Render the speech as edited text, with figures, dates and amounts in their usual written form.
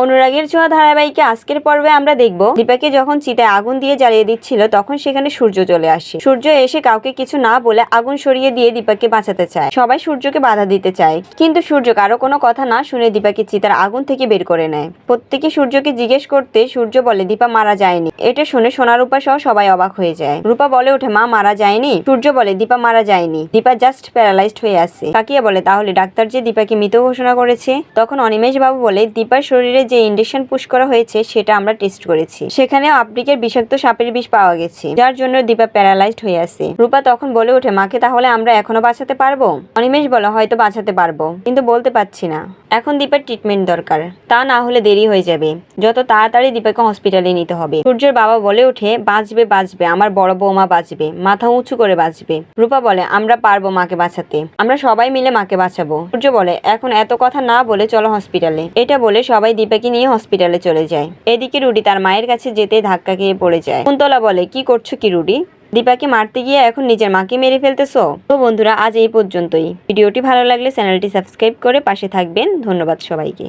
অনুরাগের ছোঁয়া ধারাবাহিকে আজকের পর্বে আমরা দেখব দীপাকে যখন চিতায় আগুন দিয়ে জ্বালিয়ে দিচ্ছিল তখন সেখানে সূর্য চলে আসে। সূর্য এসে কাউকে কিছু না বলে আগুন সরিয়ে দিয়ে দীপাকে বাঁচাতে চায়। সবাই সূর্যকে বাধা দিতে চায়, কিন্তু সূর্য কারো কোনো কথা না শুনে দীপাকে চিতার আগুন থেকে বের করে নেয়। প্রত্যেকে সূর্যকে জিজ্ঞেস করতে সূর্য বলে দীপা মারা যায়নি। এটা শুনে সোনা রূপা সহ সবাই অবাক হয়ে যায়। রূপা বলে ওঠে মা মারা যায়নি। সূর্য বলে দীপা মারা যায়নি, দীপা জাস্ট প্যারালাইজড হয়ে আছে। কাকিয়া বলে তাহলে ডাক্তার যে দীপাকে মৃত ঘোষণা করেছে। তখন অনিমেষ বাবু বলে দীপার শরীরে যে ইনজেকশন পুশ করা হয়েছে সেটা আমরা টেস্ট করেছি, সেখানে আফ্রিকার বিষাক্ত সাপের বিষ পাওয়া গেছে, যার জন্য দীপা প্যারালাইজড হয়ে আছে। রূপা তখন বলে ওঠে মাকে তাহলে আমরা এখনো বাঁচাতে পারবো? অনিমেষ বলে হয়তো বাঁচাতে পারবো, কিন্তু বলতে পারছি না। এখন দীপার ট্রিটমেন্ট দরকার, তা না হলে দেরি হয়ে যাবে। যত তাড়াতাড়ি দীপাকে হসপিটালে নিতে হবে। সূর্যের বাবা বলে ওঠে বাঁচবে বাঁচবে, আমার বড় বৌমা বাঁচবে, মাথা উঁচু করে বাঁচবে। রূপা বলে আমরা পারবো মাকে বাঁচাতে, আমরা সবাই মিলে মাকে বাঁচাবো। সূর্য বলে এখন এত কথা না বলে চলো হসপিটালে। এটা বলে সবাই দীপাকে নিয়ে হসপিটালে চলে যায়। এদিকে রুডি তার মায়ের কাছে যেতে ধাক্কা খেয়ে পড়ে যায়। কুন্তলা বলে কি করছো কি রুডি? দীপাকে মারতে গিয়ে এখন নিজের মাকে মেরে ফেলতেছো? তো বন্ধুরা আজ এই পর্যন্তই। ভিডিওটি ভালো লাগলে চ্যানেলটি সাবস্ক্রাইব করে পাশে থাকবেন। ধন্যবাদ সবাইকে।